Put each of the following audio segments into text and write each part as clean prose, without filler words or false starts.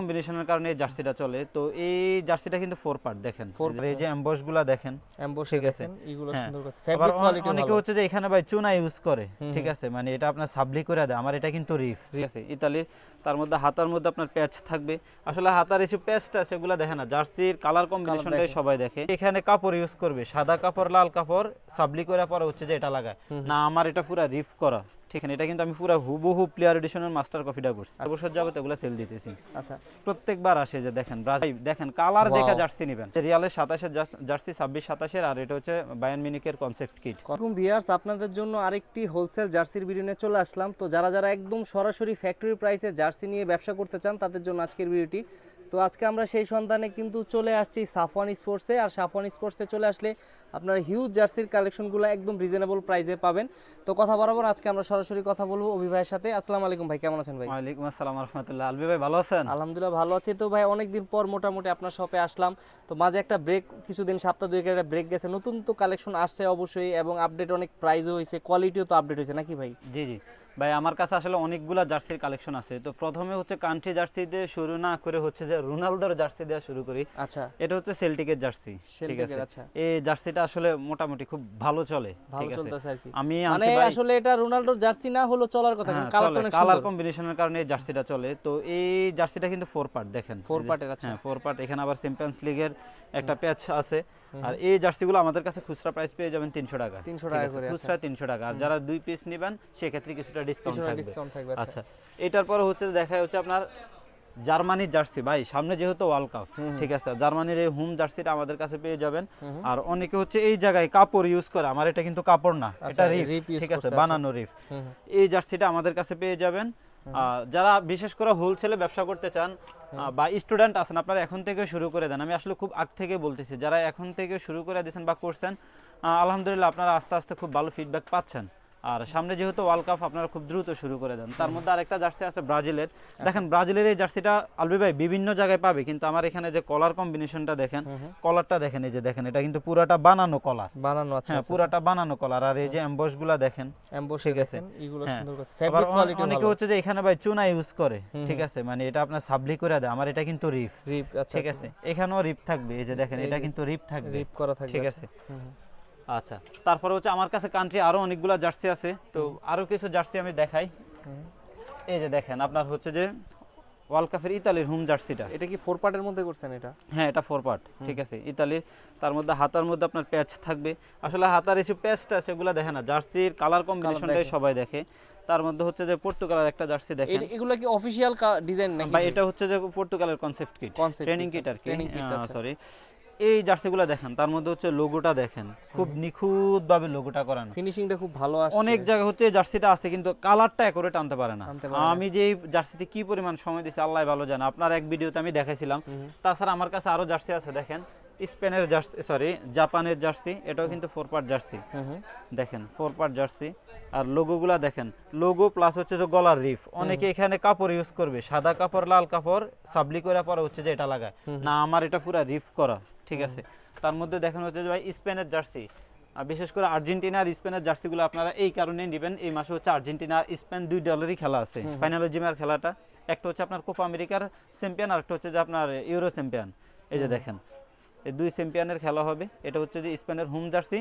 কম্বিনেশনের কারণে এই জার্সিটা চলে। তো এই জার্সিটা কিন্তু 4 পার্ট দেখেন, এই যে এমবসগুলো দেখেন, এমবস ঠিক আছে, দেখেন এগুলো হ্যাঁ। সুন্দর করছে, আবার ফেব্রিক কোয়ালিটি অনেকে ভালো। হচ্ছে যে এখানে ভাই চুনা ইউজ করে, ঠিক আছে, মানে এটা আপনার সাবলি করে দেয়। আমার এটা কিন্তু রিফ, ঠিক আছে, ইতালির। তার মধ্যে হাতার মধ্যে আপনার প্যাচ থাকবে। আসলে হাতার এসে প্যাচটা সেগুলো দেখে না, জার্সির কালার কম্বিনেশনটাই সবাই দেখে। এখানে কাপড় ইউজ করবে, সাদা কাপড় লাল কাপড় সাবলি করে পরে হচ্ছে যে এটা লাগায় না। আমার এটা পুরো রিফ করা, ঠিক আছে। এটা কিন্তু আমি পুরো হুবহু প্লেয়ার এডিশনের মাস্টার কপিটা করছি। 4 বছর যাবত এগুলো সেল দিতেছি। আচ্ছা, প্রত্যেকবার আসে যে দেখেন ব্রাজিল, দেখেন কালার দেখা জার্সি নেবেন। রিয়ালের 27 এর জার্সি, 26-27 এর, আর এটা হচ্ছে বায়ার্ন মিউনিখের কনসেপ্ট কিট। আসসালামু ভিউয়ার্স, আপনাদের জন্য আরেকটি হোলসেল জার্সির ভিডিও নিয়ে চলে আসলাম। তো যারা একদম সরাসরি ফ্যাক্টরি প্রাইসে জার্সি নিয়ে ব্যবসা করতে চান তাদের জন্য আজকের ভিডিওটি। তো আজকে আমরা সেই সন্ধানে কিন্তু চলে আসছি সাফওয়ান স্পোর্টসে। আর সাফওয়ান স্পোর্টসে চলে আসলে আপনারা হিউজ জার্সির কালেকশনগুলো একদম রিজনেবল প্রাইসে পাবেন। তো কথা বরাবর আজকে আমরা সরাসরি কথা বলবো অভি ভাইয়ের সাথে। আসসালামু আলাইকুম ভাই, কেমন আছেন ভাই? ওয়ালাইকুম আসসালাম ওয়া রাহমাতুল্লাহ। আলবি ভাই ভালো আছেন? আলহামদুলিল্লাহ ভালো আছি। তো ভাই অনেকদিন পর মোটামুটি আপনার শপে আসলাম। তো মাঝে একটা ব্রেক, কিছুদিন সপ্তাহ দুয়েকের একটা ব্রেক গেছে। নতুন তো কালেকশন আসছে অবশ্যই, এবং আপডেট অনেক প্রাইসও হয়েছে, কোয়ালিটিও তো আপডেট হয়েছে নাকি ভাই? জি জি ভাই, আমার কাছে আসলে অনেকগুলা জার্সির কালেকশন আছে। তো প্রথমে হচ্ছে কান্ট্রি জার্সি দিয়ে শুরু না করে হচ্ছে যে রোনালদোর জার্সি দিয়ে শুরু করি। আচ্ছা, এটা হচ্ছে সেল্টিকের জার্সি, ঠিক আছে। আচ্ছা, এই জার্সিটা আসলে মোটামুটি খুব ভালো চলে, ভালো ঠিক আছে। চলতেছে আর কি। আমি মানে আসলে এটা রোনালদোর জার্সি না হলো চলার কথা, কারণ কালারটা অনেক কালার সুন্দর। কম্বিনেশনের কারণে এই জার্সিটা চলে। তো এই জার্সিটা কিন্তু 4 পার্ট দেখেন, 4 পার্টের। আচ্ছা, হ্যাঁ 4 পার্ট। এখানে আবার চ্যাম্পিয়ন্স লিগের একটা প্যাচ আছে। আর এই জার্সিগুলো আমাদের কাছে খুচরা প্রাইস পেয়ে যাবেন 300 টাকা, 300 টাকা করে। খুচরা 300 টাকা। আর যারা 2 পিস নেবেন সেক্ষেত্রে কিছুটা ডিসকাউন্ট থাকবে। আচ্ছা, এটার পরে হচ্ছে দেখা হচ্ছে আপনার জার্মানির জার্সি। ভাই সামনে যেহেতু ওয়ার্ল্ড কাপ, ঠিক আছে, জার্মানির এই হোম জার্সিটা আমাদের কাছে পেয়ে যাবেন। আর অনেকে হচ্ছে এই জায়গায় কাপড় ইউজ করে, আমার এটা কিন্তু কাপড় না, এটা রিফ, ঠিক আছে, বানানো রিফ। এই জার্সিটা আমাদের কাছে পেয়ে যাবেন। যারা বিশেষ করে হোলসেলে ব্যবসা করতে চান বা স্টুডেন্ট আছেন, আপনারা এখন থেকে শুরু করে দেন। আমি আসলে খুব আগ থেকে বলতেছি, যারা এখন থেকে শুরু করে দিয়েছেন বা করছেন, আলহামদুলিল্লাহ আপনারা আস্তে আস্তে খুব ভালো ফিডব্যাক পাচ্ছেন। আর সামনে যেহেতু ওয়ার্ল্ড কাপ, আপনারা খুব দ্রুত শুরু করে দেন। তার মধ্যে আরেকটা জার্সি আছে ব্রাজিলের। দেখেন ব্রাজিলের এই জার্সিটা আলবি ভাই বিভিন্ন জায়গায় পাবে, কিন্তু আমার এখানে যে কলার কম্বিনেশনটা দেখেন, কলারটা দেখেন, এই যে দেখেন, এটা কিন্তু পুরাটা বানানো কলার, বানানো। আচ্ছা, হ্যাঁ পুরাটা বানানো কলার। আর এই যে এমবসগুলো দেখেন, এমবস, ঠিক আছে, এগুলো হ্যাঁ। সুন্দর করছে, আবার ফেব্রিক কোয়ালিটি অনেকে ভালো। হচ্ছে যে এখানে ভাই চুনা ইউজ করে, ঠিক আছে, মানে এটা আপনার সাবলি করে দেয়। আমার এটা কিন্তু রিফ, আচ্ছা, ঠিক আছে, এখানেও রিফ থাকবে, এই যে দেখেন, এটা কিন্তু রিফ থাকবে, রিপ করা থাকবে, ঠিক আছে। আচ্ছা, তারপরে হচ্ছে আমার কাছে কান্ট্রি আরো অনেকগুলা জার্সি আছে। তো আরো কিছু জার্সি আমি দেখাই। এই যে দেখেন, আপনার হচ্ছে যে ওয়ার্ল্ড কাপের ইতালির হোম জার্সিটা। এটা কি 4 পার্টের মধ্যে করছেন এটা? হ্যাঁ, এটা 4 পার্ট, ঠিক আছে, ইতালির। তার মধ্যে হাতার মধ্যে আপনার প্যাচ থাকবে। আসলে হাতার এসে প্যাচটা সেগুলো দেখে না, জার্সির কালার কম্বিনেশনটাই সবাই দেখে। তার মধ্যে হচ্ছে যে পর্তুগালের একটা জার্সি দেখেন। এগুলো কি অফিশিয়াল ডিজাইন নাকি ভাই এটা হচ্ছে যে পর্তুগালের কনসেপ্ট কিট, ট্রেনিং কিট আর কি, আচ্ছা। সরি। এই জার্সিগুলো দেখেন, তার মধ্যে হচ্ছে লোগোটা দেখেন, খুব নিখুঁত ভাবে লোগোটা করানো, ফিনিশিংটা খুব ভালো আসছে। অনেক জায়গা হচ্ছে এই জার্সিটা আছে কিন্তু কালারটা একুরেট আনতে পারে না। আমি যে এই জার্সিতে কি পরিমাণ সময় দিছি আল্লাহ ভালো জানে। আপনার এক ভিডিওতে আমি দেখাইছিলাম। তাছাড়া আমার কাছে আরো জার্সি আছে দেখেন, স্পেনের জার্সি, সরি জাপানের জার্সি। এটাও কিন্তু 4 পার্ট জার্সি, দেখেন 4 পার্ট জার্সি। আর লোগোগুলা দেখেন, লোগো প্লাস হচ্ছে যে গলার রিফ। অনেকে এখানে কাপড় ইউজ করবে, সাদা কাপড় লাল কাপড় সাবলি করে পরে হচ্ছে যে এটা লাগায় না। আমার এটা পুরো রিফ করা, ঠিক আছে। তার মধ্যে দেখেন হচ্ছে যে ভাই স্পেনের জার্সি, বিশেষ করে আর্জেন্টিনা আর স্পেনের জার্সিগুলো আপনারা এই কারণেই নেবেন। এই মাসে হচ্ছে আর্জেন্টিনা আর স্পেন 2 দলেরই খেলা আছে, ফাইনালিজিমের খেলাটা। একটা হচ্ছে আপনার কোপা আমেরিকার চ্যাম্পিয়ন, আর একটা হচ্ছে যে আপনার ইউরো চ্যাম্পিয়ন। এই যে দেখেন, এই 2 চ্যাম্পিয়নের খেলা হবে। এটা হচ্ছে যে স্পেনের হোম জার্সি।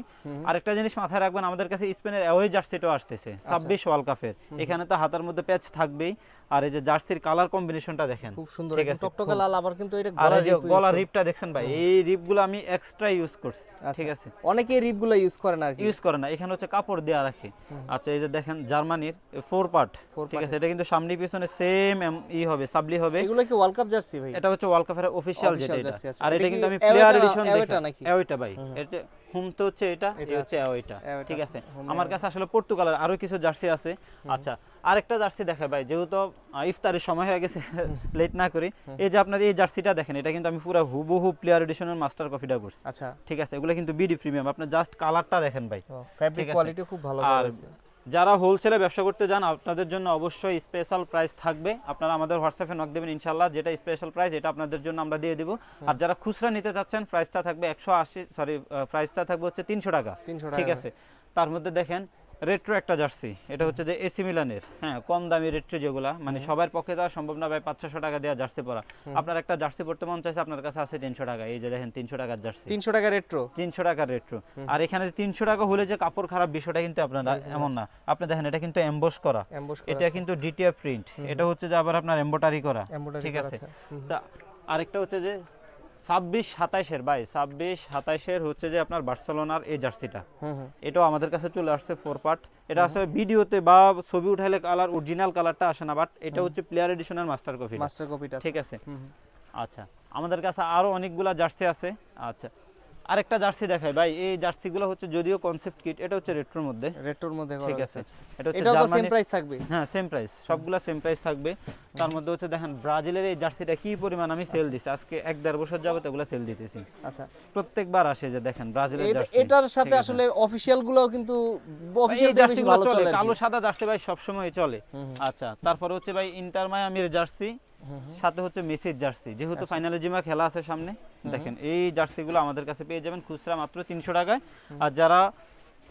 আরেকটা জিনিস মাথায় রাখবেন, আমাদের কাছে স্পেনের অ্যাওয়ে জার্সিটাও আসতেছে 26 ওয়ার্ল্ড কাপের। এখানে তো হাতার মধ্যে প্যাচ থাকবেই। আর এই যে জার্সির কালার কম্বিনেশনটা দেখেন, খুব সুন্দর, ঠিক আছে, টকটকে লাল। আবার কিন্তু এটা গলা রিপটা দেখছেন ভাই, এই রিপগুলো আমি এক্সট্রা ইউজ করছি, ঠিক আছে। অনেকে রিপগুলো ইউজ করে না আর কি, ইউজ করে না, এখানে হচ্ছে কাপড় দেয়া রাখে। আচ্ছা, এই যে দেখেন জার্মানির 4 পার্ট, ঠিক আছে। এটা কিন্তু সামনে পিছনে সেম হবে, সাবলি হবে। এগুলো কি ওয়ার্ল্ড কাপ জার্সি ভাই? এটা হচ্ছে ওয়ার্ল্ড কাপের অফিশিয়াল যেটা। আর এটা কিন্তু আমি প্লেয়ার প্লেয়ার এডিশন দেখি এওইটা ভাই, এটা হোম তো হচ্ছে এটা হচ্ছে এওইটা, ঠিক আছে। আমার কাছে আসলে পর্তুগালের আরো কিছু জার্সি আছে। আচ্ছা, আরেকটা জার্সি দেখাই ভাই, যেহেতু ইফতারের সময় হয়ে গেছে, লেট না করি। এই যে আপনার এই জার্সিটা দেখেন, এটা কিন্তু আমি পুরো হুবহু প্লেয়ার এডিশনের মাস্টার কপিটা করছি। আচ্ছা, ঠিক আছে, এগুলো কিন্তু বিডি প্রিমিয়াম। আপনি জাস্ট কালারটা দেখেন ভাই, ফেব্রিক কোয়ালিটি খুব ভালো করেছে। যারা হোলসেলে ব্যবসা করতে যান, আপনাদের জন্য অবশ্যই স্পেশাল প্রাইস থাকবে। আপনারা আমাদের হোয়াটসঅ্যাপে নক দেবেন, ইনশাআল্লাহ যেটা স্পেশাল প্রাইস এটা আপনাদের জন্য আমরা দিয়ে দিব। আর যারা খুচরা নিতে চাচ্ছেন, প্রাইসটা থাকবে 180, সরি প্রাইসটা থাকবে হচ্ছে 300 টাকা, ঠিক আছে। তার মধ্যে দেখেন রেট্রো একটা জার্সি, এটা হচ্ছে যে এসি মিলানের, হ্যাঁ কম দামি রেট্রো যেগুলা, মানে সবার পক্ষে দেওয়া সম্ভব না ভাই 500-600 টাকা দেওয়া জার্সি পরা। আপনার একটা জার্সি পড়তে মন চাইছে, আপনার কাছে আছে 300 টাকা, এই যে দেখেন 300 টাকার জার্সি, 300 টাকা রেট্রো, 300 টাকার রেট্রো। আর এখানে 300 টাকা হলে যে কাপড় খারাপ বিষয়টা কিন্তু আপনারা এমন না। আপনি দেখেন এটা কিন্তু এমবস করা, এটা কিন্তু ডিটিএফ প্রিন্ট, এটা হচ্ছে যে আবার আপনার এমব্রয়ডারি করা, ঠিক আছে। তা আরেকটা হচ্ছে যে 26-27-এর ভাই, 26-27-এর হচ্ছে যে আপনার বার্সেলোনার এই জার্সিটা, এটাও আমাদের কাছে চলে আসছে 4 পার্ট। এটা আসলে ভিডিওতে বা ছবি উঠাইলে কালার অরিজিনাল কালারটা আসে না, বাট এটা হচ্ছে প্লেয়ার এডিশনের মাস্টার কপিটা, ঠিক আছে। আচ্ছা, আমাদের কাছে আরো অনেকগুলা জার্সি আছে। আচ্ছা, আরেকটা জার্সি দেখাই ভাই, এই জার্সিগুলো হচ্ছে যদিও কনসেপ্ট কিট, এটা হচ্ছে রেট্রোর মধ্যে, ঠিক আছে। এটা হচ্ছে জার্মানি, সেম প্রাইস থাকবে, হ্যাঁ সেম প্রাইস, সবগুলা সেম প্রাইস থাকবে। তার মধ্যে হচ্ছে দেখেন ব্রাজিলের এই জার্সিটা কি পরিমাণ আমি সেল দিছি, আজকে 1-1.5 বছর যাবত এগুলা সেল দিতেছি। আচ্ছা, প্রত্যেকবার আসে যে দেখেন ব্রাজিলের জার্সি, এটার সাথে আসলে অফিশিয়াল গুলো কিন্তু অফিশিয়াল জার্সিগুলো ভালো চলে, কালো সাদা জার্সি ভাই সব সময় চলে। আচ্ছা, তারপর হচ্ছে ভাই ইন্টার মায়ামির জার্সি, সাথে হচ্ছে মেসির জার্সি, যেহেতু ফাইনালে জিমা খেলা আছে সামনে, দেখেন এই জার্সিগুলো আমাদের কাছে পেয়ে যাবেন খুচরা মাত্র 300 টাকায়। আর যারা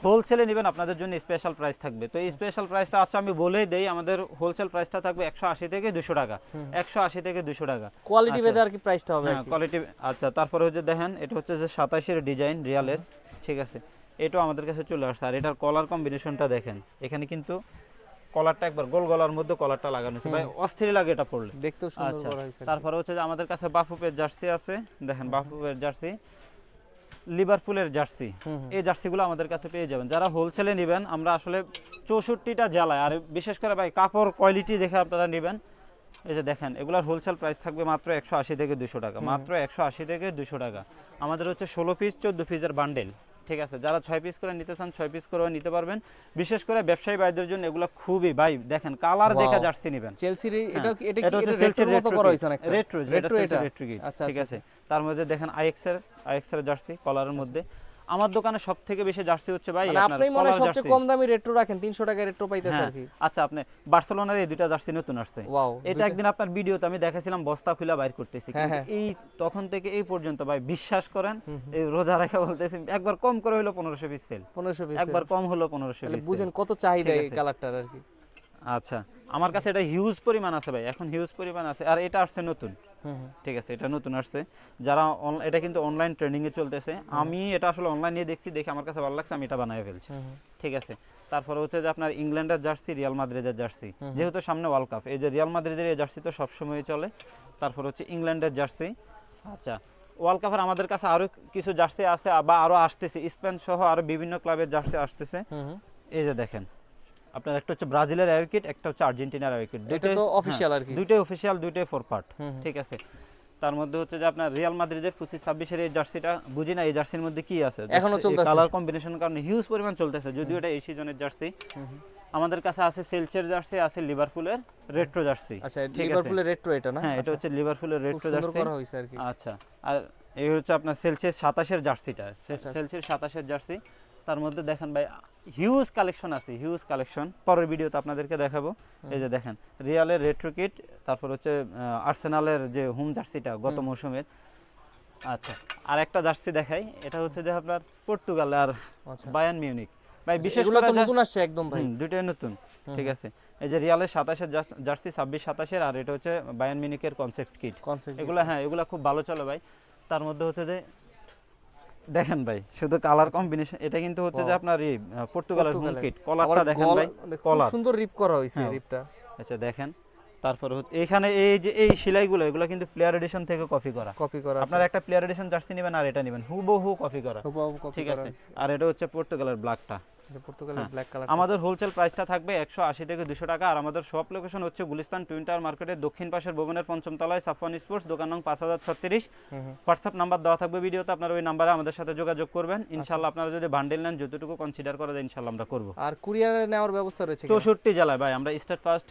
হোলসেলে নেবেন আপনাদের জন্য স্পেশাল প্রাইস থাকবে। তো এই স্পেশাল প্রাইসটা আচ্ছা আমি বলেই দেই, আমাদের হোলসেল প্রাইসটা থাকবে 180 থেকে 200 টাকা, 180 থেকে 200 টাকা কোয়ালিটি ভেদে আর কি প্রাইসটা হবে, হ্যাঁ কোয়ালিটি। আচ্ছা, তারপরে হচ্ছে দেখেন এটা হচ্ছে যে 27-এর ডিজাইন রিয়ালের, ঠিক আছে, এটাও আমাদের কাছে চলে আসছে। আর এটার কলার কম্বিনেশনটা দেখেন, এখানে কিন্তু কলারটা একবার গোল গলার মধ্যে কলারটা লাগানো আছে ভাই, অস্থির লাগে এটা পড়লে, দেখতেও সুন্দর করা হয়েছে। তারপরে হচ্ছে যে আমাদের কাছে বাফুফের জার্সি আছে, দেখেন বাফুফের জার্সি, লিভারপুলের জার্সি, এই জার্সিগুলো আমাদের কাছে পেয়ে যাবেন। যারা হোলসেলে নেবেন, আমরা আসলে 64টা জেলায়, আর বিশেষ করে ভাই কাপড় কোয়ালিটি দেখে আপনারা নেবেন। এই যে দেখেন এগুলার হোলসেল প্রাইস থাকবে মাত্র 180 থেকে 200 টাকা, মাত্র 180 থেকে 200 টাকা। আমাদের হচ্ছে 16 পিস 14 পিসের বান্ডেল, ঠিক আছে। যারা 6 পিস করে নিতে চান 6 পিস করেও নিতে পারবেন। বিশেষ করে ব্যবসায়ী ভাইদের জন্য এগুলো খুবই ভাই, দেখেন কালার দেখা জার্সি নেবেন। চেলসির এটা রেট্রোর মতো করা হইছে অনেকটা, রেট্রো এটা, ঠিক আছে। তার মধ্যে দেখেন আইএক্স এর জার্সি কলারের মধ্যে। আমার দোকানে সবথেকে বেশি জার্সি হচ্ছে ভাই আপনার, আপনি মনে হয় সবচেয়ে কম দামি রেট্রো রাখেন, 300 টাকায় রেট্রো পাইতেছে আর কি। আচ্ছা, আপনি বার্সেলোনার এই দুইটা জার্সি নতুন আসছে, ওয়াও, এটা একদিন আপনার ভিডিওতে আমি দেখাছিলাম, বস্তা খুলে বাইর করতেছি, এই তখন থেকে এই পর্যন্ত ভাই বিশ্বাস করেন, এই রোজা রেখে বলতেছি একবার কম করে হলো 1500 পিস সেল, 1500 পিস একবার কম হলো 1500 পিস, বুঝেন কত চাহিদা এই কালারটার আর কি। আচ্ছা, আমার কাছে এটা হিউজ পরিমাণ আছে ভাই, এখন হিউজ পরিমাণ আছে। আর এটা আসছে নতুন, ঠিক আছে, এটা নতুন আসছে। যারা এটা কিন্তু অনলাইন ট্রেন্ডিং এ চলতেছে, আমি এটা আসলে অনলাইনে দেখছি, দেখে আমার কাছে ভালো লাগছে, আমি এটা বানায় ফেলছি, ঠিক আছে। তারপরে হচ্ছে যে আপনার ইংল্যান্ডের জার্সি, রিয়াল মাদ্রিদের জার্সি, যেহেতু সামনে ওয়ার্ল্ড কাপ, এই যে রিয়াল মাদ্রিদের এই জার্সি তো সবসময় চলে। তারপর হচ্ছে ইংল্যান্ডের জার্সি। আচ্ছা, ওয়ার্ল্ড কাপের আমাদের কাছে আরো কিছু জার্সি আছে, বা আরো আসতেছে, স্পেন সহ আরো বিভিন্ন ক্লাবের জার্সি আসতেছে। এই যে দেখেন আপনার একটা হচ্ছে ব্রাজিলের অ্যাওয়ে একটা হচ্ছে আর্জেন্টিনার অ্যাওয়ে এটা তো অফিশিয়াল আর কি, দুইটাই অফিশিয়াল, দুইটাই 4 পার্ট, ঠিক আছে। তার মধ্যে হচ্ছে যে আপনার রিয়াল মাদ্রিদের 25-26-এর এই জার্সিটা, বুঝি না এই জার্সির মধ্যে কি আছে, এখনো চলতেছে, কালার কম্বিনেশনের কারণে হিউজ পরিমাণ চলতেছে, যদিও এটা এই সিজনের জার্সি। আমাদের কাছে আছে সেলসের জার্সি, আছে লিভারপুলের রেট্রো জার্সি। আচ্ছা, লিভারপুলের রেট্রো এটা না? হ্যাঁ, এটা হচ্ছে লিভারপুলের রেট্রো জার্সি, সুন্দর করা হইছে আর কি। আচ্ছা, আর এই হচ্ছে আপনার সেলসিয়াস 27-এর জার্সিটা, সেলসিয়াস 27-এর জার্সি। তার মধ্যে দেখেন ভাই হিউজ কালেকশন আছে, হিউজ কালেকশন, পরের ভিডিওতে আপনাদেরকে দেখাবো। এই যে দেখেন রিয়ালের রেট্রো কিট, তারপর হচ্ছে আর্সেনালের যে হোম জার্সিটা গত মৌসুমের। আচ্ছা, আর একটা জার্সি দেখাই, এটা হচ্ছে যে আপনার পর্তুগাল আর বায়ার্ন মিউনিখ ভাই, বিশেষ করে তো নতুন আসছে একদম ভাই, দুটোই নতুন, ঠিক আছে। এই যে রিয়ালের 27-এর জার্সি, 26-27-এর, আর এটা হচ্ছে বায়ার্ন মিউনিখের কনসেপ্ট কিট, এগুলা হ্যাঁ এগুলা খুব ভালো চলে ভাই। তার মধ্যে হচ্ছে যে দেখেন ভাই শুধু কালার কম্বিনেশন, এটা কিন্তু হচ্ছে যে আপনার এই পর্তুগালের হোম কিট, কলারটা দেখেন ভাই, কলার সুন্দর রিপ করা হইছে রিপটা। আচ্ছা দেখেন, তারপর এখানে এই যে এই সেলাইগুলো, এগুলো কিন্তু প্লেয়ার এডিশন থেকে কপি করা। আপনারা একটা প্লেয়ার এডিশন জার্সি নেবেন আর এটা নেবেন, হুবহু কপি করা, ঠিক আছে। আর এটা হচ্ছে পর্তুগালের ব্ল্যাকটা, আমাদের হোলসেল প্রাইসটা থাকবে 180 থেকে 200 টাকা। আর আমাদের শপ লোকেশন হচ্ছে গুলিস্তান টুইন টাওয়ার মার্কেটের দক্ষিণ পাশের ভবনের 5ম তলায়, সাফওয়ান স্পোর্টস, দোকান নং 5036। হোয়াটসঅ্যাপ নাম্বার দেওয়া থাকবে ভিডিওতে, আপনারা ওই নাম্বারে আমাদের সাথে যোগাযোগ করবেন। ইনশাআল্লাহ আপনারা যদি বান্ডেল নেন, যতটুকু কনসিডার করা যায় ইনশাআল্লাহ আমরা করব। আর কুরিয়ারে নেওয়ার ব্যবস্থা রয়েছে 64 জেলায় ভাই, আমরা স্টেট ফার্স্ট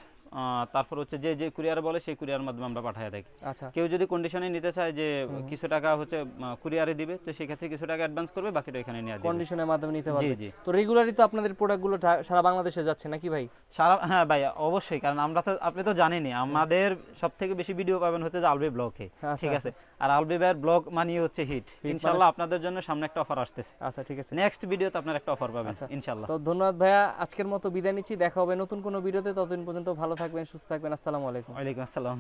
তারপর হচ্ছে যে যে কুরিয়ার বলে সেই কুরিয়ার মাধ্যমে আমরা পাঠিয়ে থাকি। আচ্ছা কেউ যদি কন্ডিশনে নিতে চায় যে কিছু টাকা হচ্ছে কুরিয়ারে দিবে, তো সেই ক্ষেত্রে কিছু টাকা অ্যাডভান্স করবে, বাকিটা এখানে নিয়ে দিবে। কন্ডিশনের মাধ্যমে নিতে জি পারবে। জি। তো রেগুলারই তো আপনাদের প্রোডাক্টগুলো সারা বাংলাদেশে যাচ্ছে নাকি ভাই? হ্যাঁ ভাই অবশ্যই, কারণ আমরা তো, আপনি তো জানেনই আমাদের সব থেকে বেশি ভিডিও পাবেন হচ্ছে যে আলবি ব্লগে, আচ্ছা, ঠিক আছে। আর আলবি ভাইয়ের ব্লগ মানিয়ে হচ্ছে হিট। ইনশাআল্লাহ আপনাদের জন্য সামনে একটা অফার আসতেছে। আচ্ছা ঠিক আছে, নেক্সট ভিডিওতে আপনার একটা অফার পাবেন আচ্ছা। ইনশাআল্লাহ। তো ধন্যবাদ ভাইয়া, আজকের মতো বিদায় নিচ্ছি, দেখা হবে নতুন কোনো ভিডিওতে। ততদিন পর্যন্ত ভালো থাকবেন, সুস্থ থাকবেন, আসসালামু আলাইকুম। ওয়ালাইকুম আসসালাম।